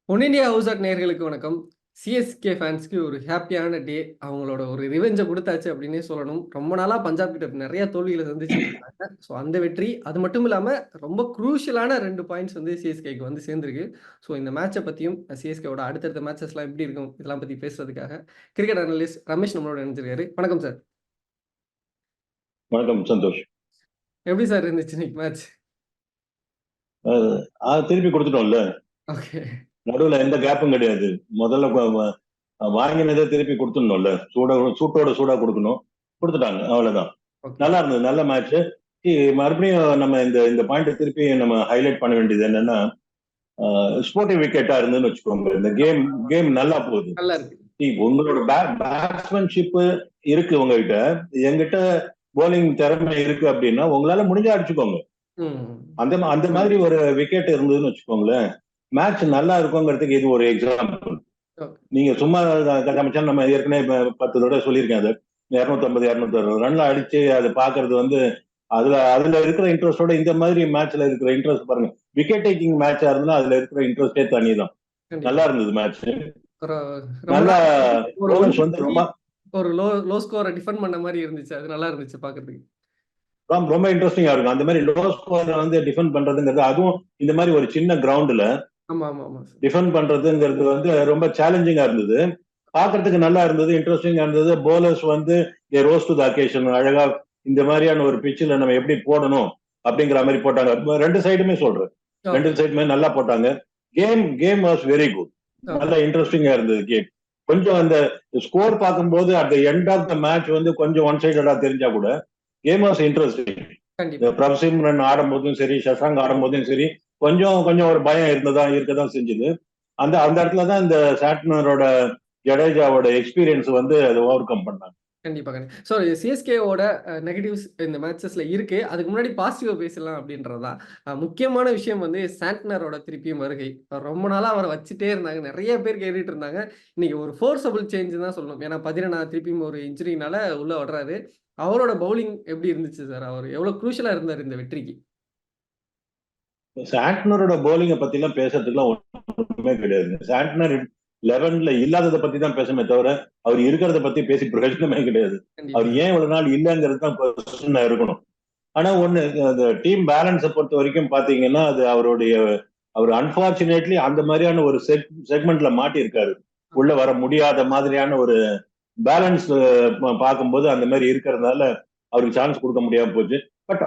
One India house at நேயர்களுக்கு வணக்கம். CSK ஃபேன்ஸ்க்கு ஒரு ஹேப்பியான டே. அவங்களோட ஒரு ரிவெஞ்ச குடுத்தாச்சு அப்டின்னே சொல்லணும். ரொம்ப நாளா பஞ்சாப் கிட்ட நெறைய தோல்விகள சந்திச்சுட்டு இருந்தாங்க. ஸோ அந்த வெற்றி, அது மட்டும் இல்லாம ரொம்ப குரூஷியலான 2 பாயிண்ட்ஸ் வந்து சிஎஸ்கேக்கு வந்து சேர்ந்திருக்கு. ஸோ இந்த மேட்ச பத்தியும், சிஎஸ்கேவோட அடுத்தடுத்த மேட்சஸ்லாம் எப்டி இருக்கும்? இதெல்லாம் பத்தி பேசுறதுக்காக கிரிக்கெட் அனலிஸ்ட் ரமேஷ் நம்மளோட இணைஞ்சிருக்காரு. வணக்கம் சார். வணக்கம் சந்தோஷ். எப்டி சார் இருந்துச்சு இன்னைக்கு மேட்ச்? திருப்பி கொடுத்துட்டோம்ல. ஓகே. நடுவுல எந்த கேப்பும் கிடையாது. முதல்ல வாங்கினதை திருப்பி கொடுத்துடணும்ல. சூட்டோட சூடா கொடுக்கணும். கொடுத்துட்டாங்க, அவ்வளவுதான். ஓகே. நல்லா இருந்தது, நல்ல மேட்ச். மறுபடியும் நம்ம இந்த இந்த பாயிண்ட் திருப்பி நம்ம ஹைலைட் பண்ண வேண்டியது என்னன்னா, ஸ்போர்ட்டிவ் விக்கெட்டா இருந்ததுன்னு வச்சுக்கோங்க. இந்த கேம் நல்லா போகுது. நல்லா இருக்கு. உங்களோட பேட்ஸ்மேன்ஷிப் இருக்கு உங்ககிட்ட, எங்கிட்ட போலிங் திறமை இருக்கு அப்படின்னா உங்களால முடிஞ்சா அடிச்சுக்கோங்க. அந்த மாதிரி ஒரு விக்கெட் இருந்ததுன்னு வச்சுக்கோங்களேன், மேட்ச் நல்லா இருக்குங்கிறதுக்கு இது ஒரு எக்ஸாம்பிள். நீங்க சும்மா கமிச்சா நம்ம ஏற்கனவே 10 தடவை சொல்லியிருக்கேன். அது 250 260 ரன்ல அடிச்சு அதை பாக்குறது வந்து அதுல இருக்கிற இன்ட்ரெஸ்டோட இந்த மாதிரி மேட்ச்ல இருக்கிற இன்ட்ரெஸ்ட் பாருங்க. விக்கெட் டேக்கிங் மேட்சா இருந்தா அதுல இருக்கிற இன்ட்ரெஸ்டே தனிதான். நல்லா இருந்தது மேட்ச். நல்லா வந்து ரொம்ப ஒரு லோ ஸ்கோரை டிஃபெண்ட் பண்ண மாதிரி இருந்துச்சு. அது நல்லா இருந்துச்சு பாக்குறதுக்கு. ரொம்ப இன்ட்ரெஸ்டிங்கா இருக்கும். அந்த மாதிரி லோ ஸ்கோரை வந்து டிஃபெண்ட் பண்றதுங்கிறது, அதுவும் இந்த மாதிரி ஒரு சின்ன கிரவுண்ட்ல டிஃபெண்ட் பண்றதுங்கிறது வந்து ரொம்ப சேலஞ்சிங்கா இருந்தது. பாக்குறதுக்கு நல்லா இருந்தது, இன்ட்ரெஸ்டிங்கா இருந்தது. போலர்ஸ் வந்து ரோஸ் டு த அகேஷன், அழகா இந்த மாதிரியான ஒரு பிச்சில் நம்ம எப்படி போடணும் அப்படிங்கிற மாதிரி போட்டாங்க. ரெண்டு சைடுமே சொல்றேன், ரெண்டு சைடுமே நல்லா போட்டாங்க. Game was very good. நல்லா இன்ட்ரெஸ்டிங்கா இருந்தது கேம். கொஞ்சம் அந்த ஸ்கோர் பார்க்கும்போது at the end of the match வந்து கொஞ்சம் ஒன் சைடடா தெரிஞ்சா கூட கேம் வாஸ் இன்ட்ரெஸ்டிங். பிரபசிம்ரன் ஆடும் போதும் சரி, சஷாங்க் ஆடும் போதும் சரி, கொஞ்சம் கொஞ்சம் ஒரு பயம் இருக்கதான் செஞ்சது. அந்த இடத்துலதான் இந்த சாட்னரோட ஜடேஜாவோட எக்ஸ்பீரியன்ஸ் வந்து அதை ஓவர் கம் பண்ணாங்க. கண்டிப்பா. ஸோ சிஎஸ்கேவோட நெகட்டிவ்ஸ் இந்த மேட்சஸ்ல இருக்கு. அதுக்கு முன்னாடி பாசிட்டிவா பேசலாம் அப்படின்றதுதான். முக்கியமான விஷயம் வந்து சாண்ட்னரோட திருப்பியும் வருகை. ரொம்ப நாளா அவரை வச்சுட்டே இருந்தாங்க. நிறைய பேர் கேட்டுட்டு இருந்தாங்க. இன்னைக்கு ஒரு ஃபோர்ஸபிள் சேஞ்ச் தான் சொல்லணும். ஏன்னா 14 திருப்பியும் ஒரு இன்ஜுரினால உள்ள வர்றாரு. அவரோட பவுலிங் எப்படி இருந்துச்சு சார்? அவர் எவ்வளவு குரூஷியலா இருந்தார் இந்த வெற்றிக்கு? சாண்ட்னரோட பவுலிங்கை பத்தி எல்லாம் பேசுறதுக்குலாம் ஒண்ணுமே கிடையாது. சாண்ட்னர் 11ல இல்லாததை பத்தி தான் பேசணுமே தவிர அவர் இருக்கிறத பத்தி பேசி பிரயோஜனமே கிடையாது. அவர் ஏன் இவ்வளவு நாள் இல்லைங்கிறது தான் இருக்கணும். ஆனா ஒண்ணு, அந்த டீம் பேலன்ஸை பொறுத்த வரைக்கும் பாத்தீங்கன்னா, அது அவர் அன்பார்ச்சுனேட்லி அந்த மாதிரியான ஒரு செக்மெண்ட்ல மாட்டி இருக்காரு. உள்ள வர முடியாத மாதிரியான ஒரு பேலன்ஸ் பார்க்கும்போது அந்த மாதிரி இருக்கிறதுனால அவருக்கு சான்ஸ் கொடுக்க முடியாம போச்சு. But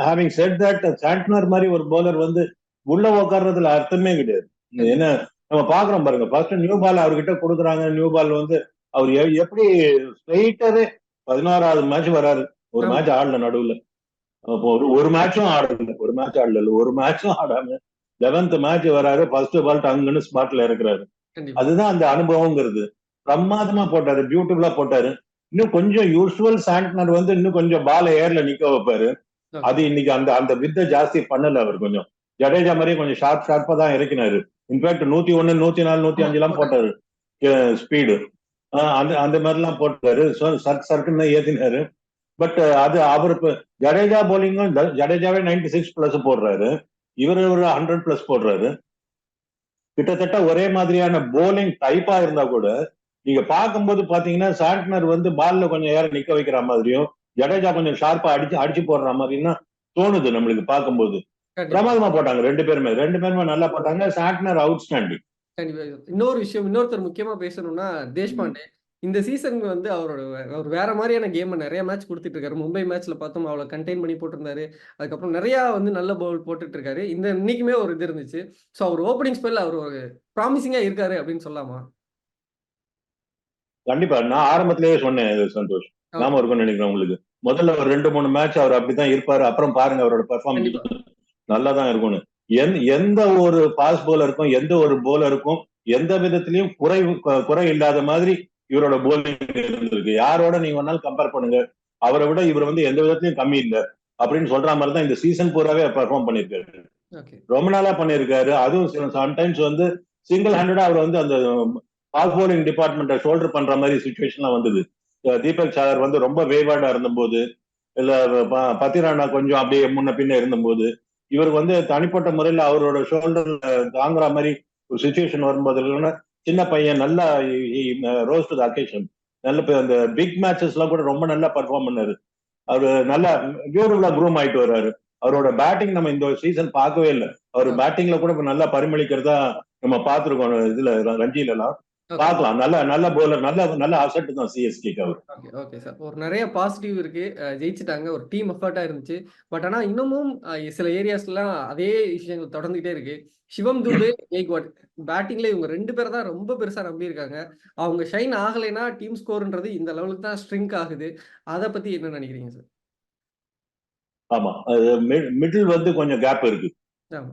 having set that, Santner மாதிரி ஒரு பவுலர் வந்து உள்ள உட்கார்றதுல அர்த்தமே கிடையாது. ஏன்னா நம்ம பாக்குறோம் பாருங்க, ஃபர்ஸ்ட் நியூ பால் அவர்கிட்ட கொடுக்குறாங்க. நியூ பால் வந்து அவர் எப்படி ஸ்ட்ரெயிட்டாவே 16வது மேட்ச் வராரு. ஒரு மேட்ச் ஆடல நடுவுல. ஒரு மேட்சும் ஆடல, ஒரு மேட்சும் ஆடாம 11th மேட்ச் வராரு. ஃபர்ஸ்ட் பால் டங்குன்னு ஸ்பாட்ல இருக்கிறாரு. அதுதான் அந்த அனுபவங்கிறது. பிரமாதமா போட்டாரு, பியூட்டிஃபுல்லா போட்டாரு. இன்னும் கொஞ்சம் யூஸ்வல் சாண்ட்னர் வந்து இன்னும் கொஞ்சம் பால ஏர்ல நிக்க வைப்பாரு. அது இன்னைக்கு அந்த அந்த வித்தை ஜாஸ்தி பண்ணல அவர். கொஞ்சம் ஜடேஜா மாதிரியே கொஞ்சம் ஷார்ப்பா தான் இறக்கினாரு. இன்ஃபேக்ட் 101 104 105 எல்லாம் போட்டாரு ஸ்பீடு. அந்த மாதிரி எல்லாம் போட்டாரு. சர்க்குன்னு ஏத்தினாரு. பட் அது அவர் ஜடேஜா போலிங்கும், ஜடேஜாவே 96+ போடுறாரு, இவர் ஒரு 100+ போடுறாரு. கிட்டத்தட்ட ஒரே மாதிரியான போலிங் டைப்பா இருந்தா கூட நீங்க பார்க்கும்போது பாத்தீங்கன்னா, சாண்ட்னர் வந்து பால்ல கொஞ்சம் ஏற நிக்க வைக்கிற மாதிரியும், ஜடேஜா கொஞ்சம் ஷார்ப்பா அடிச்சு போடுற மாதிரியும் தோணுது நம்மளுக்கு பார்க்கும்போது. பிரமாதமா போட்டாங்க ரெண்டு பேருமே நல்லா போட்டாங்க. Santner outstanding. இன்னொரு விஷயம், இன்னொருத்தர் முக்கியமா பேசணும்னா தேஷ்பாண்டே. இந்த சீசனுக்கு வந்து அவர் வேற மாதிரியான கேம் நிறைய மேட்ச் கொடுத்துட்டு இருக்காரு. மும்பை மேட்ச்ல பார்த்தோம், அவளை கண்டெயின் பண்ணி போட்டிருந்தாரு. அதுக்கப்புறம் நிறைய வந்து நல்ல பவுல் போட்டுட்டு இருக்காரு. இன்னைக்குமே ஒரு இது இருந்துச்சு. ஸோ அவர் ஓப்பனிங் ஸ்பெல் அவர் ஒரு ப்ராமிசிங்கா இருக்காரு அப்படின்னு சொல்லலாமா? கண்டிப்பா. நான் ஆரம்பத்திலேயே சொன்னேன் சந்தோஷ், நாம இருக்கும்னு நினைக்கிறேன் உங்களுக்கு. முதல்ல ஒரு 2-3 மேட்ச் அவர் அப்படித்தான் இருப்பாரு. அப்புறம் பாருங்க அவரோட பெர்ஃபார்மன்ஸ் நல்லா தான் இருக்கும்னு. எந்த ஒரு பாஸ் போலருக்கும், எந்த ஒரு போலருக்கும் எந்த விதத்திலையும் குறை இல்லாத மாதிரி இவரோட போலிங் இருந்திருக்கு. யாரோட நீங்க வேணாலும் கம்பேர் பண்ணுங்க, அவரை விட இவர் வந்து எந்த விதத்திலையும் கம்மி இல்லை அப்படின்னு சொல்ற மாதிரி தான் இந்த சீசன் பூராவே பெர்ஃபார்ம் பண்ணிருக்காரு. ரொம்ப நாளா பண்ணிருக்காரு. அதுவும் சம்டைம்ஸ் வந்து சிங்கிள் ஹேண்டடா அவர் வந்து அந்த பாஸ் போலிங் டிபார்ட்மெண்ட்டை ஷோல்டர் பண்ற மாதிரி சுச்சுவேஷன்லாம் வந்தது. தீபக் சாகர் வந்து ரொம்ப வேவார்டா இருந்தபோது, இல்ல பத்திரானா கொஞ்சம் அப்படியே முன்ன பின்ன இருந்தபோது, இவருக்கு வந்து தனிப்பட்ட முறையில் அவரோட ஷோல்டர்ல தாங்குற மாதிரி ஒரு சுச்சுவேஷன் வரும்போது இல்லைன்னா சின்ன பையன் நல்லா ரோஸ் டு த அக்கேஷன். நல்ல அந்த பிக் மேட்சஸ் எல்லாம் கூட ரொம்ப நல்லா பர்ஃபார்ம் பண்ணாரு. அவரு நல்லா பியூட்டிஃபுல்லா க்ரூம் ஆயிட்டு வர்றாரு. அவரோட பேட்டிங் நம்ம இந்த சீசன் பார்க்கவே இல்லை. அவர் பேட்டிங்ல கூட இப்ப நல்லா பரிமளிக்கிறதா நம்ம பார்த்திருக்கோம். இதுல ரஞ்சில எல்லாம் பார்க்கலாம். நல்ல நல்ல போலர், நல்ல நல்ல அசெட் தான் சிஎஸ்கேக்கு அவர். Okay sir. ஒரு நிறைய பாசிட்டிவ் இருக்கு. ஜெயிச்சுட்டாங்க. ஒரு டீம் எஃபர்ட்டா இருந்துச்சு. பட் ஆனா இன்னமும் சில ஏரியாஸ்லாம் அதே விஷயங்கள் தொடர்ந்துகிட்டே இருக்கு. சிவம் துபே, கெய்க்வாட் பேட்டிங்ல இவங்க 2 பேரை தான் ரொம்ப பெருசா நம்பியிருக்காங்க. அவங்க ஷைன் ஆகலைன்னா டீம் ஸ்கோர்ன்றது இந்த லெவலுக்கு தான் ஸ்ட்ரிங்க் ஆகுது. அதை பத்தி என்ன நினைக்கிறீங்க சார்? ஆமா, மிடில் வந்து கொஞ்சம் கேப் இருக்கு. ஆமா.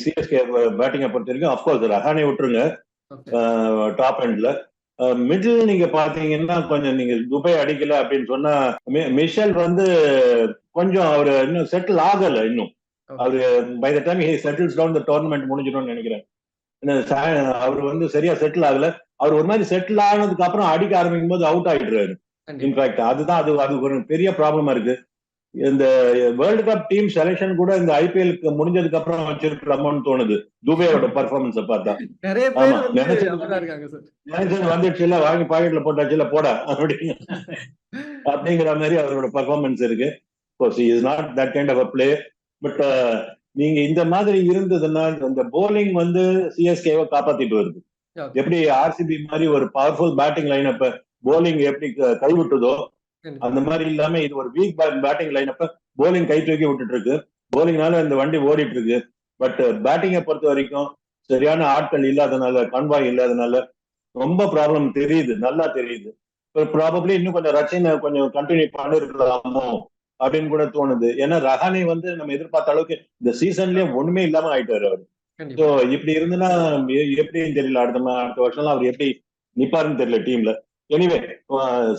சிஎஸ்கே பேட்டிங்கை பொறுத்த வரைக்கும் அப்கோர்ஸ் ரஹானே விட்டுருங்க ஓகே. டாப் எண்ட்ல. மிடில் நீங்க பாத்தீங்கன்னா கொஞ்சம் நீங்க துபை அடிக்கல அப்படின்னு சொன்னா மிஷல் வந்து கொஞ்சம் அவரு இன்னும் செட்டில் ஆகல. இன்னும் அவரு by the time he settles down the tournament முடிஞ்சிடும்னு நினைக்கிறேன். அவர் வந்து சரியா செட்டில் ஆகல. அவர் ஒரு மாதிரி செட்டில் ஆனதுக்கு அப்புறம் அடிக்க ஆரம்பிக்கும் போது அவுட் ஆயிடுறாரு. இன்ஃபேக்ட் அதுதான் அது ஒரு பெரிய ப்ராப்ளமா இருக்கு. இந்த வேர்ல்டு கப் டீம் செலக்ஷன் கூட இந்த ஐபிஎல்க்கு முடிஞ்சதுக்கு அப்புறம் வச்சிருக்கலாமோன்னு தோணுது துபேயோட பர்ஃபார்மன்ஸை பார்த்தா. நிறைய பேர் நினைச்சது வந்துடுச்சு இல்ல, வாங்கி பாக்கெட்ல போட்டாச்சு இல்ல போடா அப்படிங்கிற மாதிரி அவரோட பர்ஃபார்மன்ஸ் இருக்கு. Is not that kind of a play. But நீங்க இந்த மாதிரி இருந்ததுன்னா இந்த போலிங் வந்து சிஎஸ்கேவை காப்பாத்திட்டு வருது. எப்படி ஆர்சிபி மாதிரி ஒரு பவர்ஃபுல் பேட்டிங் லைன் அப்ப போலிங் எப்படி கைவிட்டுதோ அந்த மாதிரி இல்லாம இது ஒரு வீக் பேட்டிங் லைன் அப்ப போலிங் கை தூக்கி விட்டுட்டு இருக்கு. போலிங்னால இந்த வண்டி ஓடிட்டு இருக்கு. பட் பேட்டிங்கை பொறுத்த வரைக்கும் சரியான ஆட்கள் இல்லாதனால, கன்வாய் இல்லாதனால ரொம்ப ப்ராப்ளம் தெரியுது, நல்லா தெரியுது. ப்ராபப்ளி இன்னும் கொஞ்சம் ரச்சினை கொஞ்சம் கண்டினியூ பண்ணிருக்கலாமோ அப்படின்னு கூட தோணுது. ஏன்னா ரஹானே வந்து நம்ம எதிர்பார்த்த அளவுக்கு இந்த சீசன்லயே ஒண்ணுமே இல்லாம ஆயிட்டாரு அவரு. ஸோ இப்படி இருந்துன்னா எப்படின்னு தெரியல. அடுத்த வருஷம்லாம் அவர் எப்படி நிப்பாருன்னு தெரியல டீம்ல. எனிவே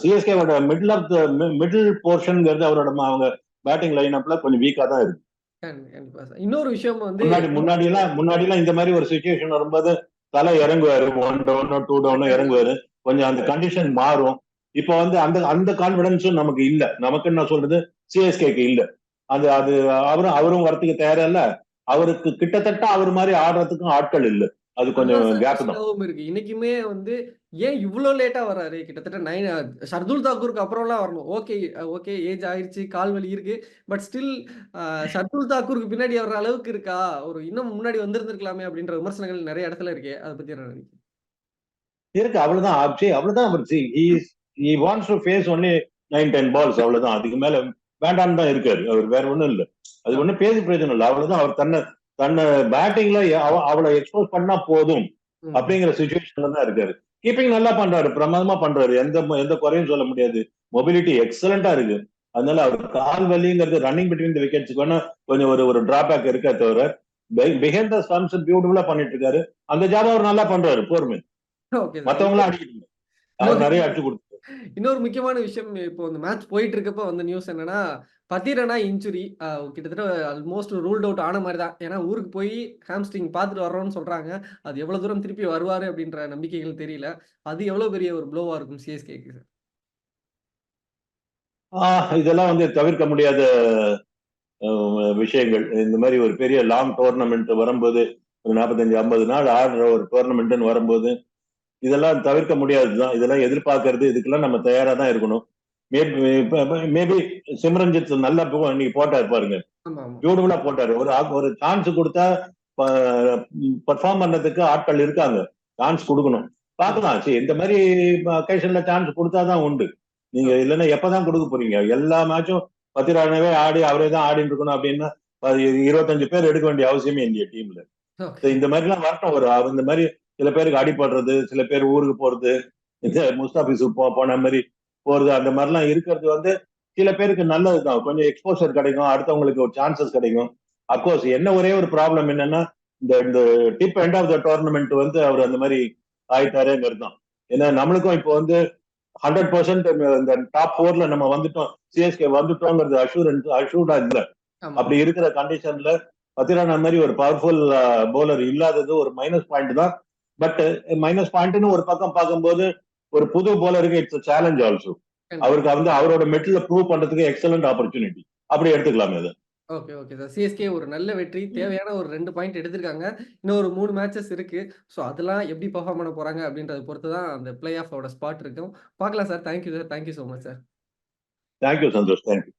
சிஎஸ்கேவோட மிடில் போர்ஷன்ங்கிறது அவரோட அவங்க பேட்டிங் லைன் அப்ல கொஞ்சம் வீக்கா தான் இருக்கு. இன்னொரு விஷயம் வந்து முன்னாடி எல்லாம் இந்த மாதிரி ஒரு சிச்சுவேஷன் வரும்போது தலை இறங்குவாரு, 1 டவுனோ 2 டவுனோ இறங்குவாரு. கொஞ்சம் அந்த கண்டிஷன் மாறும். இப்ப வந்து அந்த கான்பிடன்ஸும் நமக்கு இல்ல. நமக்கு என்ன சொல்றது, சிஎஸ்கேக்கு இல்ல. அது அது அவரும் வரத்துக்கு தயாரா இல்ல. அவருக்கு கிட்டத்தட்ட அவர் மாதிரி ஆடுறதுக்கும் ஆட்கள் இல்ல. அது கொஞ்சம் கேப் தான் இருக்கு. இன்னைக்குமே வந்து ஏன் இவ்வளவு லேட்டா வர்றாரு? கிட்டத்தட்ட ஷர்துல் தாக்கூருக்கு அப்புறம்லாம் வரணும். ஓகே ஏஜ் ஆயிடுச்சு, கால் வலி இருக்கு. பட் ஸ்டில் ஷர்துல் தாக்கூருக்கு பின்னாடி வர்ற அளவுக்கு இருக்கா? ஒரு இன்னும் முன்னாடி வந்திருந்திருக்கலாமே அப்படின்ற விமர்சனங்கள் நிறைய இடத்துல இருக்கு. அதை பத்தி என்ன நினைக்கிறீங்க? இருக்கு. அவ்வளவுதான் அவ்வளவுதான். அவர் he wants to face only 9-10 balls அவ்வளவுதான். அதுக்கு மேல வேண்டான்னு தான் இருக்காரு. அவர் வேற ஒண்ணும் இல்ல. அது ஒண்ணும் பேசி பிரயோஜனம் இல்லை. அவ்வளவுதான். அவர் தன்னை பேட்டிங்ல அவளை எக்ஸ்போஸ் பண்ணா போதும் அப்படிங்கிற சுச்சுவேஷன்ல தான் இருக்காரு. கீப்பிங் நல்லா பண்றாரு, பிரமாதமா பண்றாரு. எந்த குறையும் சொல்ல முடியாது. மொபிலிட்டி எக்ஸலண்டா இருக்கு. அதனால அவர் கால் வலிங்கிறது ரன்னிங் பிட்வீன் தி விக்கெட்ஸ்க்கு வேணா கொஞ்சம் ஒரு டிராபேக் இருக்கா தவிர பிஹைண்ட் தி ஸ்டம்ப்ஸ் பியூட்டிஃபுல்லா பண்ணிட்டு இருக்காரு. அந்த ஜாப் அவர் நல்லா பண்றாரு. போர்மேன் மத்தவங்களாம் அடிக்கிட்டு அவர் நிறைய அடிச்சு கொடுத்து. இன்னொரு முக்கியமான விஷயம், இப்போ இந்த மேட்ச் போயிட்டு இருக்கப்ப வந்த நியூஸ் என்னன்னா, பத்திரனா இன்ஜுரி கிட்டத்தட்ட ஆல்மோஸ்ட் ரூல்ட் அவுட் ஆன மாதிரி தான். ஏன்னா ஊருக்கு போய் ஹாம்ஸ்ட்ரிங் பார்த்துட்டு வர்றோம்னு சொல்றாங்க. அது எவ்வளவு தூரம் திருப்பி வருவாரு அப்படின்ற நம்பிக்கைகள் தெரியல. அது எவ்வளவு பெரிய ஒரு ப்ளோவா இருக்கும் சிஎஸ்கேக்கு சார்? இதெல்லாம் வந்து தவிர்க்க முடியாத விஷயங்கள். இந்த மாதிரி ஒரு பெரிய லாங் டோர்னமெண்ட் வரும்போது, ஒரு 45-50 நாள் ஆடுற ஒரு டோர்னமெண்ட்னு வரும்போது இதெல்லாம் தவிர்க்க முடியாதுதான். இதெல்லாம் எதிர்பார்க்கறது, இதுக்கெல்லாம் நம்ம தயாரா தான் இருக்கணும். மேபி சிம்ரன்ஜித் நல்லா இன்னைக்கு போட்டாரு பாருங்க, பியூட்டிஃபுல்லா போட்டாரு. ஒரு சான்ஸ் கொடுத்தா பர்ஃபார்ம் பண்றதுக்கு ஆட்கள் இருக்காங்க. சான்ஸ் கொடுக்கணும், பார்க்கலாம். சரி, இந்த மாதிரி அக்கேஷன்ல சான்ஸ் கொடுத்தாதான் உண்டு. நீங்க இல்லைன்னா எப்பதான் கொடுக்க போறீங்க? எல்லா மேட்சும் பத்திரானவே ஆடி அவரே தான் ஆடிட்டு இருக்கணும் அப்படின்னா 25 பேர் எடுக்க வேண்டிய அவசியமே இந்திய டீம்ல. இந்த மாதிரி எல்லாம் வரட்டும். இந்த மாதிரி சில பேருக்கு அடிபடுறது, சில பேர் ஊருக்கு போறது, இந்த முஸ்தாபிஸுக்கு போன மாதிரி போறது, அந்த மாதிரிலாம் இருக்கிறது வந்து சில பேருக்கு நல்லதுதான். கொஞ்சம் எக்ஸ்போசர் கிடைக்கும், அடுத்தவங்களுக்கு ஒரு சான்சஸ் கிடைக்கும். அப்கோர்ஸ் என்ன ஒரே ஒரு ப்ராப்ளம் என்னன்னா, இந்த டிப் எண்ட் ஆஃப் த டோர்னமெண்ட் வந்து அவர் அந்த மாதிரி ஆயிட்டாருங்கிறது தான். ஏன்னா நம்மளுக்கும் இப்போ வந்து 100% இந்த டாப் 4ல நம்ம வந்துட்டோம், சிஎஸ்கே வந்துட்டோங்கிறது அஷூர்டா இல்ல. அப்படி இருக்கிற கண்டிஷன்ல பத்திரானா மாதிரி ஒரு பவர்ஃபுல் பவுலர் இல்லாதது ஒரு மைனஸ் பாயிண்ட் தான். பட் மைனஸ் பாயிண்ட்னு ஒரு பக்கம் பார்க்கும்போது ஒரு புது பவுலருக்கு இட்ஸ் சேலஞ்ச் ஆல்சோ. அவருக்கு வந்து அவரோட மெட்டில ப்ரூவ் பண்றதுக்கு எக்ஸலண்ட் ஆப்பர்ச்சுனிட்டி. அப்படி எடுத்துக்கலாமே அது. Okay, okay sir. சிஎஸ்கே ஒரு நல்ல வெற்றி. தேவையான ஒரு 2 பாயிண்ட் எடுத்திருக்காங்க. இன்னும் ஒரு 3 மேட்சஸ் இருக்கு. ஸோ அதெல்லாம் எப்படி பெர்ஃபார்ம் பண்ண போறாங்க அப்படின்றத பொறுத்து தான் அந்த பிளே ஆஃபோட ஸ்பாட் இருக்கும். பார்க்கலாம் sir. Thank you sir. Thank you so much sir. Thank you Santosh. Thank you.